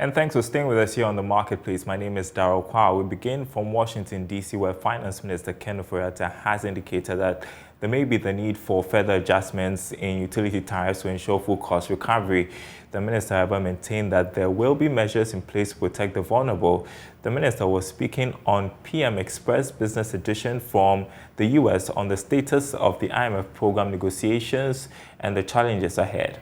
And thanks for staying with us here on the Marketplace. My name is Daryl Kwawu. We begin from Washington, D.C., where Finance Minister Ken Ofori-Atta has indicated that there may be the need for further adjustments in utility tariffs to ensure full cost recovery. The minister, however, maintained that there will be measures in place to protect the vulnerable. The minister was speaking on PM Express Business Edition from the U.S. on the status of the IMF program negotiations and the challenges ahead.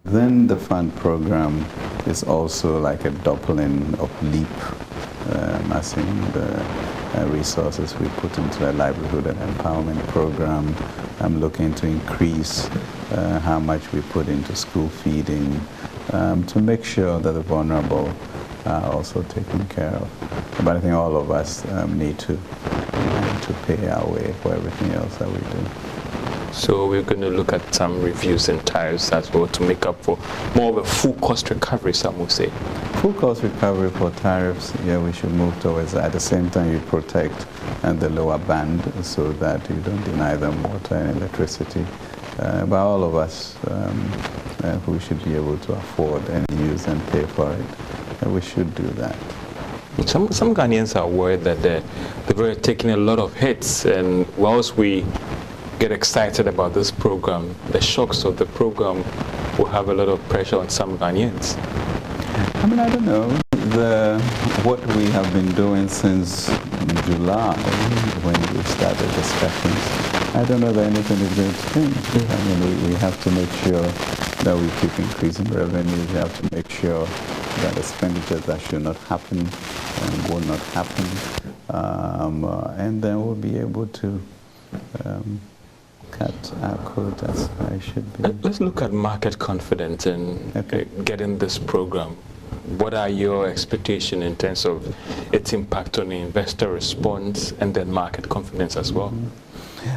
Then the fund program is also like a doubling of LEAP, as in the resources we put into the livelihood and empowerment program. I'm looking to increase how much we put into school feeding to make sure that the vulnerable are also taken care of. But I think all of us need to pay our way for everything else that we do. So we're going to look at some reviews and tariffs as well to make up for more of a full cost recovery, some will say. Full cost recovery for tariffs, yeah, we should move towards that. At the same time, you protect the lower band so that you don't deny them water and electricity. But all of us who should be able to afford and use and pay for it, we should do that. Some Ghanaians are worried that they're taking a lot of hits, and whilst we get excited about this program, the shocks of the program will have a lot of pressure on some Ghanaians. I mean, I don't know. What we have been doing since July, when we started discussions, I don't know that anything is going to change. I mean, we have to make sure that we keep increasing revenues. We have to make sure that expenditures that should not happen and will not happen. And then we'll be able to cut our quotas. I should be. Let's look at market confidence and getting this program. What are your expectations in terms of its impact on the investor response and then market confidence as well?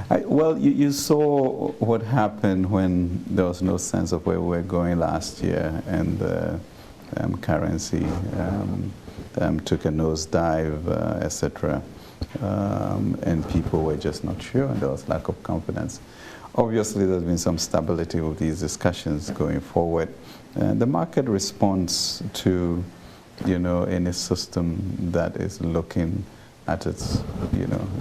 Well, you saw what happened when there was no sense of where we were going last year, and the currency took a nosedive, etc. And people were just not sure, and there was lack of confidence. Obviously, there's been some stability with these discussions going forward. The market responds to, any system that is looking at its,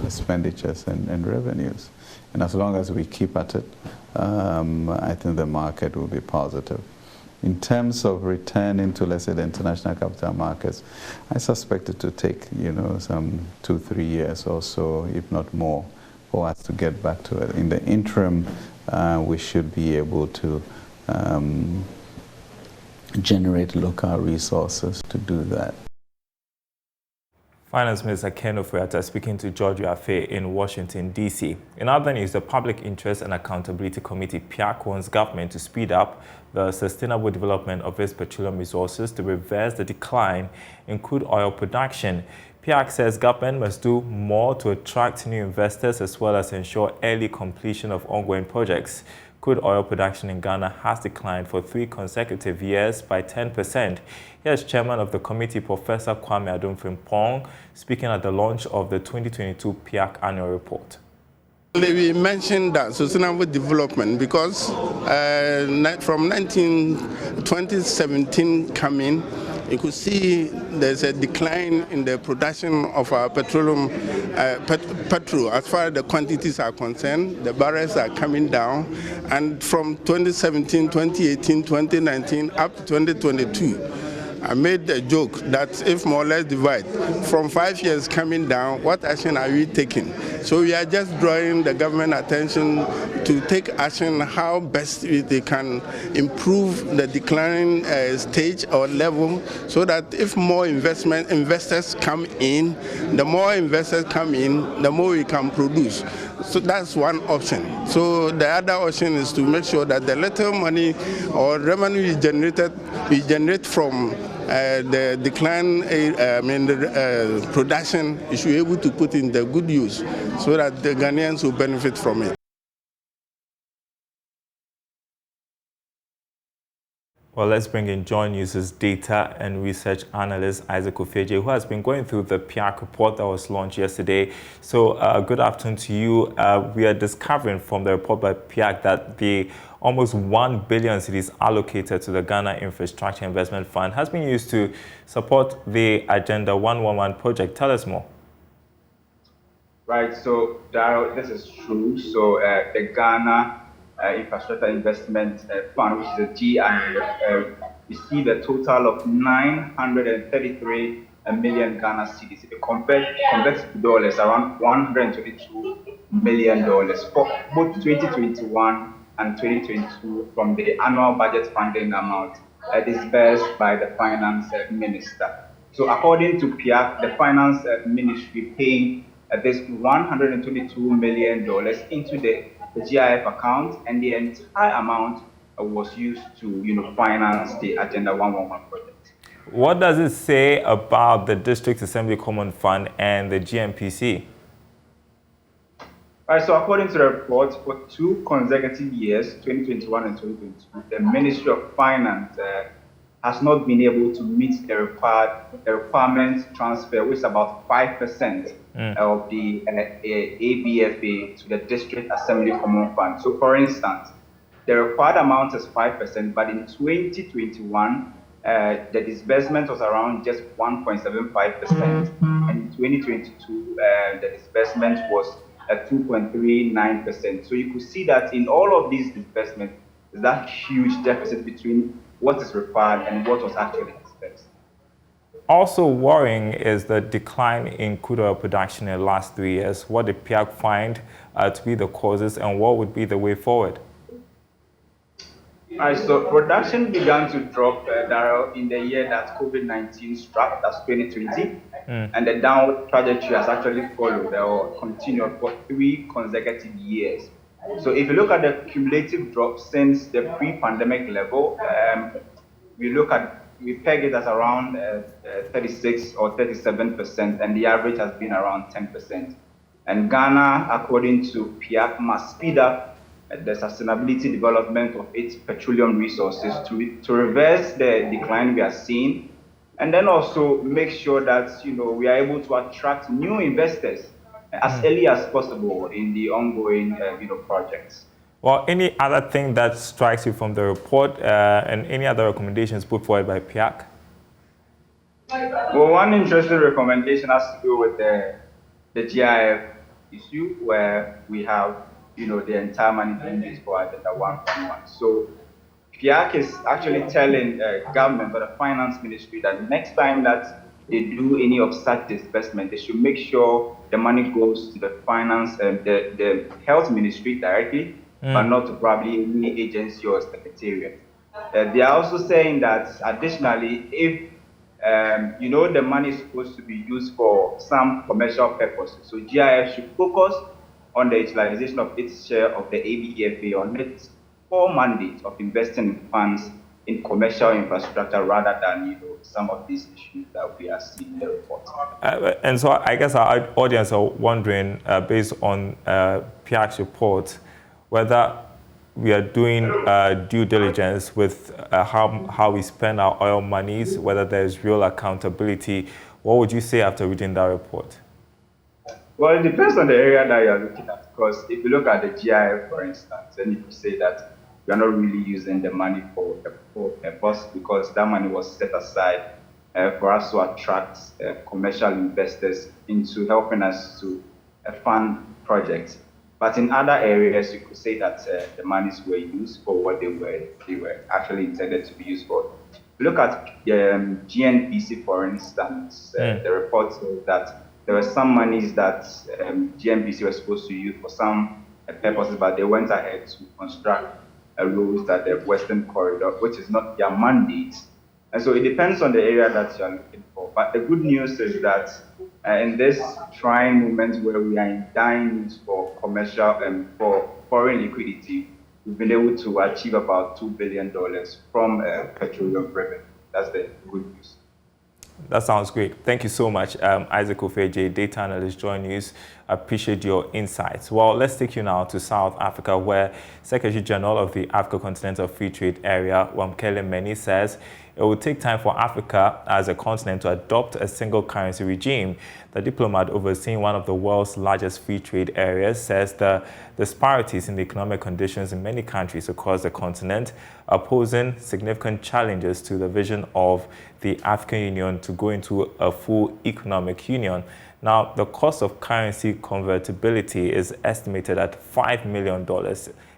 expenditures and revenues. And as long as we keep at it, I think the market will be positive. In terms of returning to, let's say, the international capital markets, I suspect it to take, some 2-3 years or so, if not more, for us to get back to it. In the interim, we should be able to generate local resources to do that. Finance Minister Ken Ofori-Atta speaking to George Afe in Washington, D.C. In other news, the Public Interest and Accountability Committee, PIAC, wants government to speed up the sustainable development of its petroleum resources to reverse the decline in crude oil production. PIAC says government must do more to attract new investors as well as ensure early completion of ongoing projects. Crude oil production in Ghana has declined for 3 consecutive years by 10%. Here's Chairman of the committee, Professor Kwame Adom-Frimpong, speaking at the launch of the 2022 PIAC annual report. We mentioned that sustainable development because from 2017 coming, you could see there's a decline in the production of our petroleum, petrol. As far as the quantities are concerned, the barrels are coming down. And from 2017, 2018, 2019, up to 2022, I made a joke that if more or less divide, from 5 years coming down, what action are we taking? So we are just drawing the government attention to take action how best they can improve the declining stage or level, so that if more investors come in, the more investors come in, the more we can produce. So that's one option. So the other option is to make sure that the little money or revenue we generate from the decline, the production, we should be able to put in the good use so that the Ghanaians will benefit from it. Well, let's bring in JoyNews' data and research analyst, Isaac Ofeje, who has been going through the PIAC report that was launched yesterday. So good afternoon to you. We are discovering from the report by PIAC that the almost 1 billion cedis allocated to the Ghana Infrastructure Investment Fund has been used to support the Agenda 111 project. Tell us more. Right, so Daryl, this is true. So the Ghana Infrastructure Investment Fund, which is a GIF, received a total of 933 million Ghana cedis. If you convert to dollars, around $122 million for both 2021 and 2022 from the annual budget funding amount disbursed by the Finance Minister. So according to PIAC, the Finance Ministry paying this $122 million into the GIF account, and the entire amount was used to finance the Agenda 111 project. What does it say about the District Assembly Common Fund and the GNPC? Right, so according to the report, for 2 consecutive years, 2021 and 2022, the Ministry of Finance has not been able to meet the requirement transfer, which is about 5% of the ABFA to the District Assembly Common Fund. So, for instance, the required amount is 5%, but in 2021, the disbursement was around just 1.75%, and in 2022, the disbursement was at 2.39%. So you could see that in all of these disbursements, there's that huge deficit between what is required and what was actually disbursed. Also worrying is the decline in crude oil production in the last 3 years. What did PIAC find to be the causes, and what would be the way forward? All right, so production began to drop, Daryl, in the year that COVID-19 struck, that's 2020, and the downward trajectory has actually followed or continued for 3 consecutive years. So if you look at the cumulative drop since the pre-pandemic level, we peg it as around 36 or 37%, and the average has been around 10%. And Ghana, according to PIAC, must speed up the sustainability development of its petroleum resources to reverse the decline we are seeing, and then also make sure that we are able to attract new investors as early as possible in the ongoing projects. Well, any other thing that strikes you from the report and any other recommendations put forward by PIAC? Well, one interesting recommendation has to do with the GIF issue, where we have the entire money being used for Agenda 111. So PIAC is actually telling government or the Finance Ministry that next time that they do any of such disbursement, they should make sure the money goes to the finance and the health ministry directly, but not to probably any agency or secretariat. They are also saying that additionally, if the money is supposed to be used for some commercial purposes, so GIF should focus on the utilization of its share of the ABFA on its core mandate of investing in funds in commercial infrastructure rather than some of these issues that we are seeing in the report. And so I guess our audience are wondering, based on PIAC's report, whether we are doing due diligence with how we spend our oil monies, whether there's real accountability. What would you say after reading that report? Well, it depends on the area that you're looking at, because if you look at the GIF, for instance, then you could say that we are not really using the money for a purpose, because that money was set aside for us to attract commercial investors into helping us to fund projects. But in other areas, you could say that the monies were used for what they were actually intended to be used for. Look at GNPC, for instance. The report says that there were some monies that GNPC was supposed to use for some purposes, but they went ahead to construct roads at the Western Corridor, which is not their mandate. And so it depends on the area that you're looking for. But the good news is that in this trying moment where we are in dying needs for commercial and for foreign liquidity, we've been able to achieve about $2 billion from petroleum revenue. That's the good news. That sounds great. Thank you so much, Isaac Ofeje, data analyst, JoyNews. appreciate your insights. Well, let's take you now to South Africa, where Secretary General of the Africa Continental Free Trade Area, Wamkele Meni, says it will take time for Africa as a continent to adopt a single currency regime. The diplomat overseeing one of the world's largest free trade areas says the disparities in the economic conditions in many countries across the continent are posing significant challenges to the vision of the African Union to go into a full economic union. Now, the cost of currency convertibility is estimated at $5 million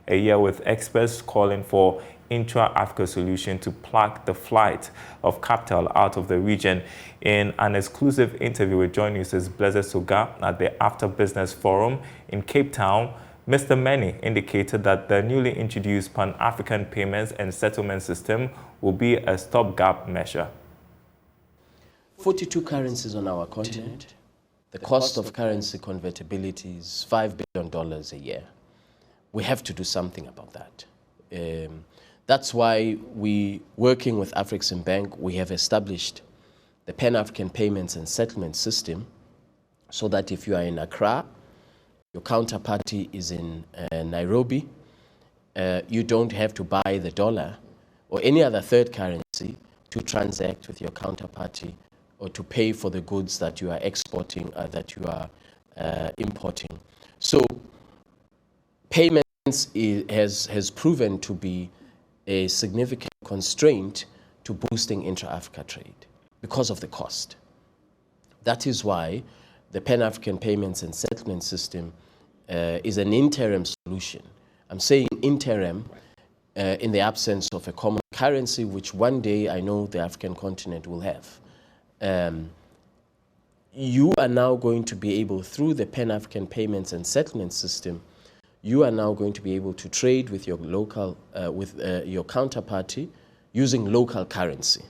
a year, with experts calling for intra-Africa solution to plug the flight of capital out of the region. In an exclusive interview with JoyNews' Blaise Soga at the After Business Forum in Cape Town, Mr. Meni indicated that the newly introduced Pan-African payments and settlement system will be a stopgap measure. 42 currencies on our continent. The cost of currency convertibility is $5 billion a year. We have to do something about that. That's why we, working with Afreximbank, we have established the Pan-African Payments and Settlement System, so that if you are in Accra, your counterparty is in Nairobi, you don't have to buy the dollar or any other third currency to transact with your counterparty or to pay for the goods that you are exporting or that you are importing. So payments has proven to be a significant constraint to boosting intra-Africa trade because of the cost. That is why the Pan-African Payments and Settlement System is an interim solution. I'm saying interim in the absence of a common currency, which one day I know the African continent will have. You are now going to be able, through the Pan-African Payments and Settlement System, you are now going to be able to trade with your local, your counterparty using local currency.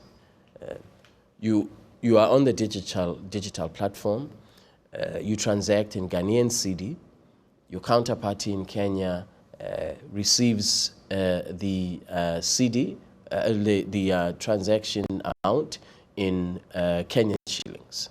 You are on the digital platform. You transact in Ghanaian cedi. Your counterparty in Kenya receives the cedi, the transaction amount in Kenyan shillings.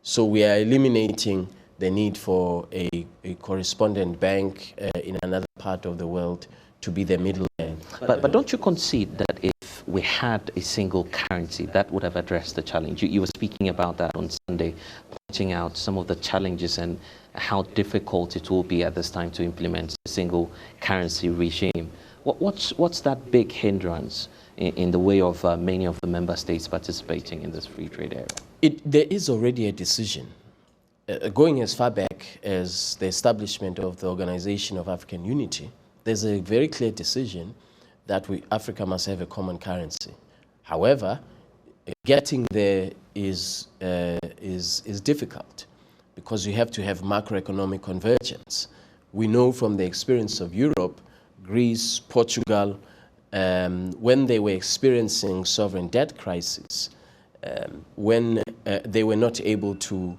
So we are eliminating the need for a correspondent bank in another part of the world to be the middleman. But don't you concede that if we had a single currency, that would have addressed the challenge? You were speaking about that on Sunday, pointing out some of the challenges and how difficult it will be at this time to implement a single currency regime. What's that big hindrance in the way of many of the member states participating in this free trade area? There is already a decision. Going as far back as the establishment of the Organization of African Unity, there's a very clear decision that Africa must have a common currency. However, getting there is difficult because you have to have macroeconomic convergence. We know from the experience of Europe, Greece, Portugal, when they were experiencing sovereign debt crisis, when they were not able to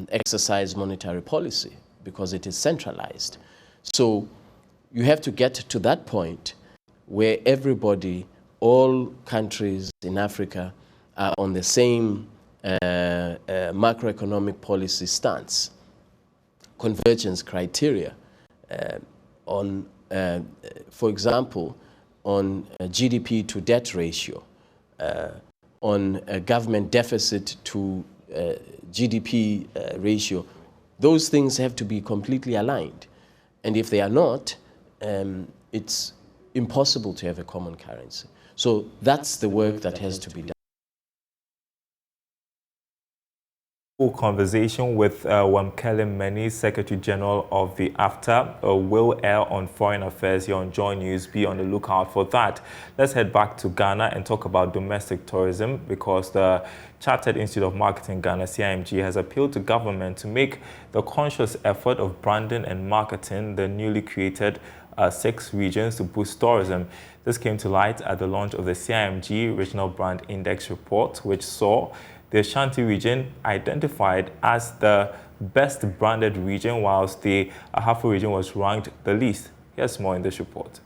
exercise monetary policy because it is centralized. So you have to get to that point where everybody, all countries in Africa are on the same macroeconomic policy stance, convergence criteria on, for example, on GDP to debt ratio, on a government deficit to GDP ratio. Those things have to be completely aligned. And if they are not, it's impossible to have a common currency. So that's the work that has to be done. Conversation with Wamkele Meni, Secretary General of the AFTA, will air on Foreign Affairs here on JoyNews. Be on the lookout for that. Let's head back to Ghana and talk about domestic tourism, because the Chartered Institute of Marketing Ghana, CIMG, has appealed to government to make the conscious effort of branding and marketing the newly created 6 regions to boost tourism. This came to light at the launch of the CIMG Regional Brand Index report, which saw the Ashanti region identified as the best branded region, whilst the Ahafo region was ranked the least. Here's more in this report.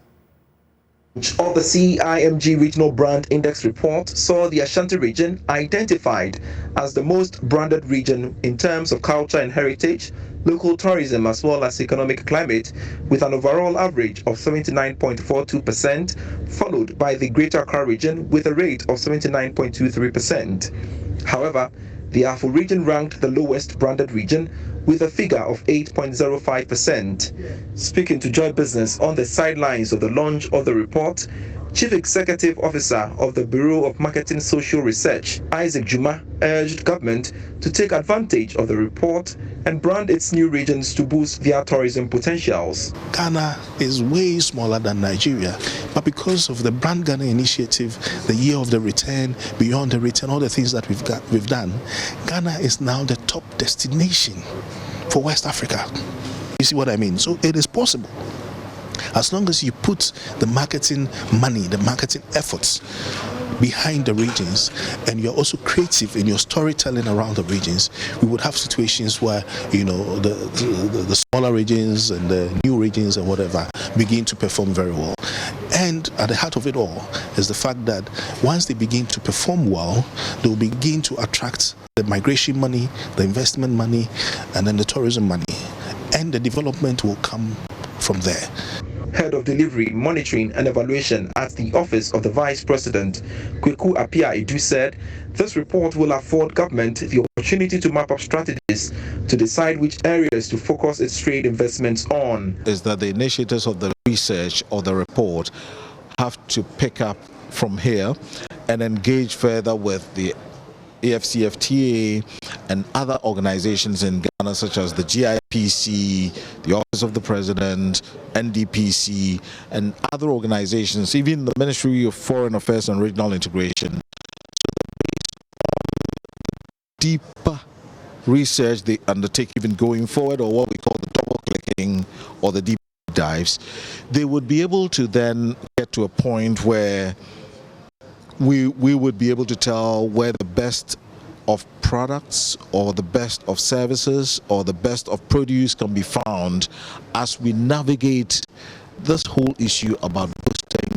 Of the CIMG Regional Brand Index report saw the Ashanti region identified as the most branded region in terms of culture and heritage, local tourism as well as economic climate, with an overall average of 79.42%, followed by the Greater Accra region with a rate of 79.23%. However, the Afo region ranked the lowest branded region with a figure of 8.05%. Speaking to Joy Business on the sidelines of the launch of the report, Chief Executive Officer of the Bureau of Marketing Social Research, Isaac Juma, urged government to take advantage of the report and brand its new regions to boost their tourism potentials. Ghana is way smaller than Nigeria, but because of the Brand Ghana initiative, the year of the return, beyond the return, all the things that we've done, Ghana is now the top destination for West Africa. You see what I mean? So it is possible. As long as you put the marketing money, the marketing efforts behind the regions, and you're also creative in your storytelling around the regions, we would have situations where, you know, the smaller regions and the new regions and whatever begin to perform very well. And at the heart of it all is the fact that once they begin to perform well, they will begin to attract the migration money, the investment money, and then the tourism money. And the development will come from there. Head of Delivery, Monitoring and Evaluation at the Office of the Vice President, Kweku Apia Edu, said this report will afford government the opportunity to map up strategies to decide which areas to focus its trade investments on. Is that the initiators of the research or the report have to pick up from here and engage further with the AFCFTA and other organizations in Ghana such as the GIPC, the Office of the President, NDPC, and other organizations, even the Ministry of Foreign Affairs and Regional Integration. So based on deeper research they undertake even going forward, or what we call the double clicking or the deep dives, they would be able to then get to a point where we would be able to tell where the best of products or the best of services or the best of produce can be found as we navigate this whole issue about boosting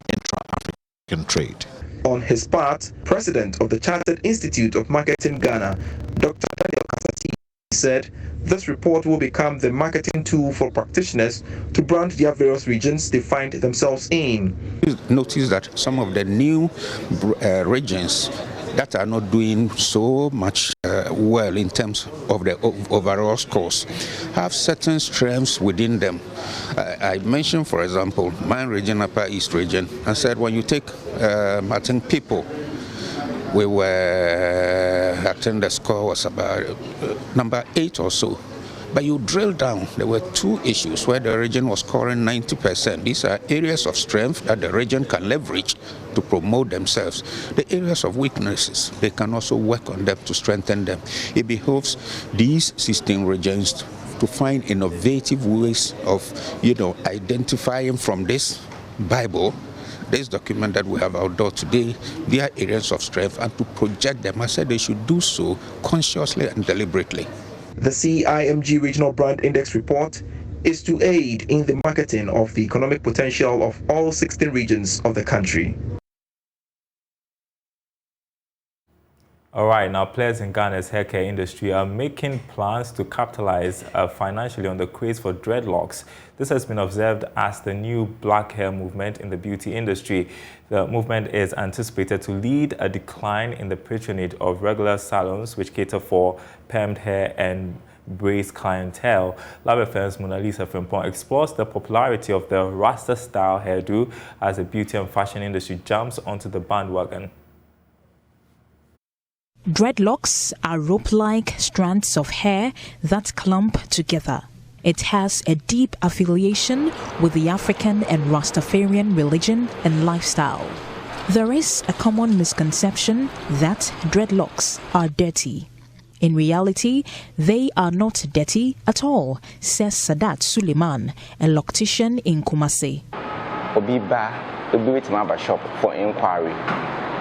intra-African trade. On his part, President of the Chartered Institute of Marketing Ghana, Dr. Daryl Kwawu, said this report will become the marketing tool for practitioners to brand their various regions they find themselves in. Notice that some of the new regions that are not doing so much well in terms of the overall scores have certain strengths within them. I mentioned, for example, my region, Upper East region, and said when you take Martin people, we were, I think the score was about number 8 or so. But you drill down, there were 2 issues where the region was scoring 90%. These are areas of strength that the region can leverage to promote themselves. The areas of weaknesses, they can also work on them to strengthen them. It behoves these 16 regions to find innovative ways of, identifying from this Bible, this document that we have outdoor today, their areas of strength, and to project them. I said they should do so consciously and deliberately. The CIMG Regional Brand Index report is to aid in the marketing of the economic potential of all 16 regions of the country. All right, now players in Ghana's haircare industry are making plans to capitalize financially on the craze for dreadlocks. This has been observed as the new black hair movement in the beauty industry. The movement is anticipated to lead a decline in the patronage of regular salons which cater for permed hair and braids clientele. Love FM's Mona Lisa Frimpong explores the popularity of the Rasta-style hairdo as the beauty and fashion industry jumps onto the bandwagon. Dreadlocks are rope-like strands of hair that clump together. It has a deep affiliation with the African and Rastafarian religion and lifestyle. There is a common misconception that dreadlocks are dirty. In reality, they are not dirty at all, says Sadat Suleiman, a loctician in Kumasi. Obiba, the beauty barber shop for inquiry.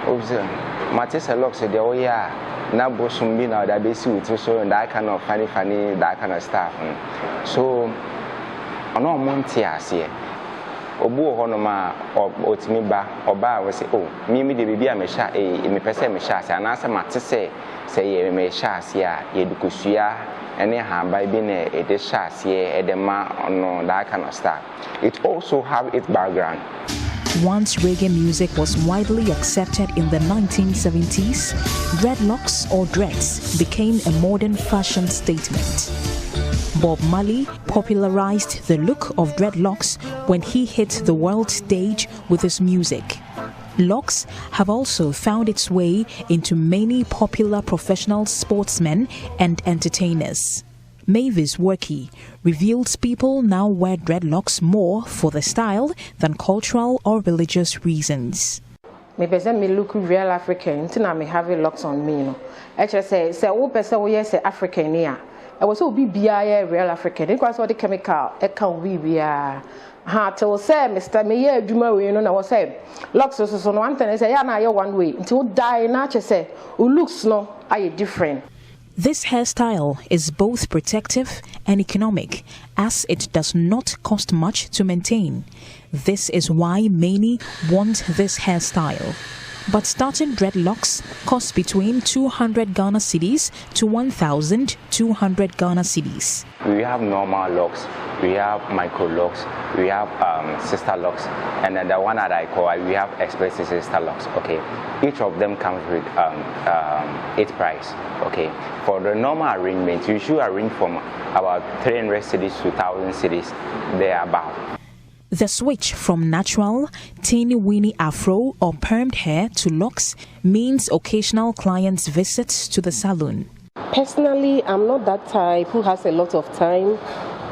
Matisa locks the oya, Nabo Sumbina, that they see with so and that kind of funny, that kind of stuff. So, I know Montias here. obu ho no ma otimi ba oba we say oh me de bibia me sha me pese me sha ase anase mate say ye me sha ase a ye dukosua ene hamba bi na e de sha ase e de ma no that kind of stuff. It also have its background. Once reggae music was widely accepted in the 1970s, dreadlocks or dreads became a modern fashion statement. Bob Marley popularized the look of dreadlocks when he hit the world stage with his music. Locks have also found its way into many popular professional sportsmen and entertainers. Mavis Workey reveals people now wear dreadlocks more for the style than cultural or religious reasons. Me person me look real African, tina me have locks on me, you know. I just say who person we say African here. I was so be real African. Because what the chemical can be ha till say Mr. Me yeah adwuma we no na was say locks so no one thing say ya na one way until die na say looks no are different. This hairstyle is both protective and economic, as it does not cost much to maintain. This is why many want this hairstyle. But starting dreadlocks costs between 200 Ghana cedis to 1,200 Ghana cedis. We have normal locks, we have micro locks, we have sister locks, and then the one that I call, we have expensive sister locks. Okay, each of them comes with its price. Okay, for the normal arrangement, you should arrange from about 300 cedis to 1,000 cedis thereabout. The switch from natural, teeny-weeny afro or permed hair to locks means occasional clients' visits to the salon. Personally, I'm not that type who has a lot of time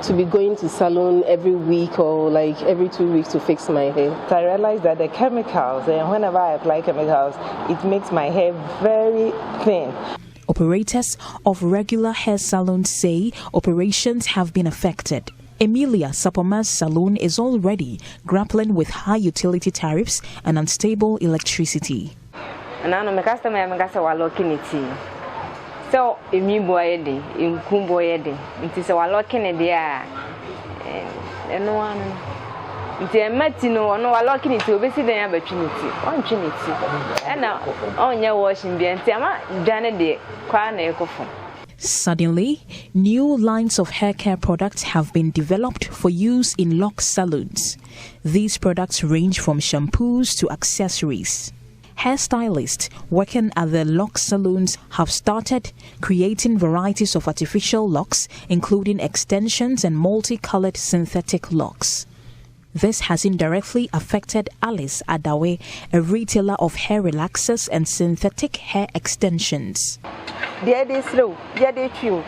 to be going to salon every week or like every 2 weeks to fix my hair. I realized that the chemicals, and whenever I apply chemicals, it makes my hair very thin. Operators of regular hair salons say operations have been affected. Emilia Sapoma's salon is already grappling with high utility tariffs and unstable electricity. And I know my customer are looking it. So, if me boy, in Kumboy, it is our locking it there. And no one. It's a matino, no, I locking it to visit the opportunity. One trinity. And now, on your washing the Antama, Janet de Kwane Kofo. Suddenly, new lines of hair care products have been developed for use in lock salons. These products range from shampoos to accessories. Hairstylists working at the lock salons have started creating varieties of artificial locks, including extensions and multicolored synthetic locks. This has indirectly affected Alice Adawe, a retailer of hair relaxers and synthetic hair extensions. They slow, they tune.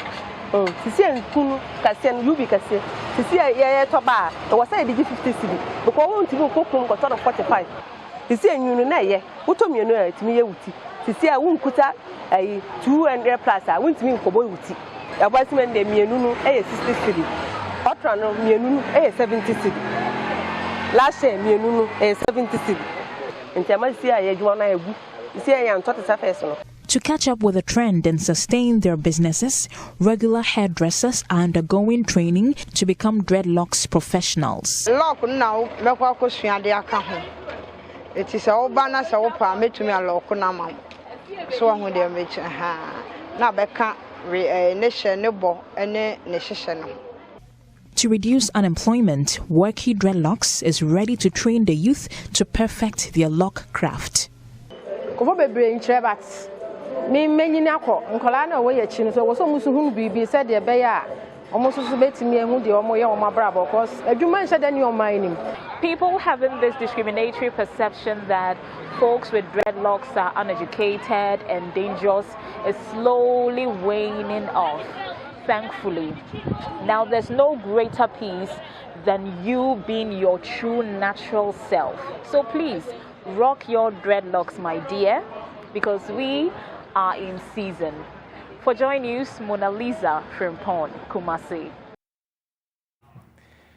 Sisi and Kunu, Cassian, Yubi Cassia, Sisi, yeah, Toba, or was I did 50 city, but I want to go cook got of 45. Sisi and you know, yeah, what told me to me, Sisi, I won't put a 200 plus, I went to me for boy. I was when they me a 60 city. Otrano, me a 70 city. Last year, me a 70 city. And Tamasia, you want to see, I am taught as a person. To catch up with the trend and sustain their businesses, regular hairdressers are undergoing training to become dreadlocks professionals. Lock now, it is all banners or permit to me a lock now. So I'm going to make now Becca nation nebo and nation. To reduce unemployment, Workey Dreadlocks is ready to train the youth to perfect their lock craft. Me many nako nkola na we yachi no so wo so musu hunu bibi said de be ya almost so betimi ehu de omo ye omo brabo because adwuma nse da ni oman. People having this discriminatory perception that folks with dreadlocks are uneducated and dangerous is slowly waning off, thankfully. Now there's no greater peace than you being your true natural self. So please rock your dreadlocks, my dear, because we are in season. For JoyNews, Mona Lisa Frimpong, Kumasi.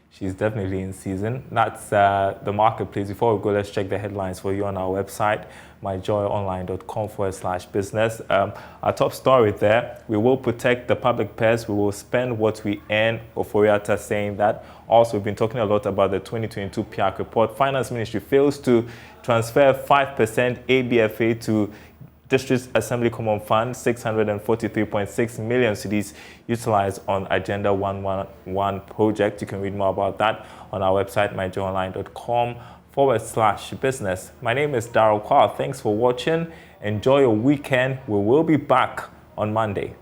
She's definitely in season. That's the marketplace. Before we go, let's check the headlines for you on our website, myjoyonline.com/business. Our top story there: we will protect the public purse. We will spend what we earn. Oforiatta saying that. Also, we've been talking a lot about the 2022 PIAC report. Finance Ministry fails to transfer 5% ABFA to District Assembly Common Fund, 643.6 million cedis utilized on Agenda 111 project. You can read more about that on our website, myjoyonline.com/business. My name is Daryl Kwawu. Thanks for watching. Enjoy your weekend. We will be back on Monday.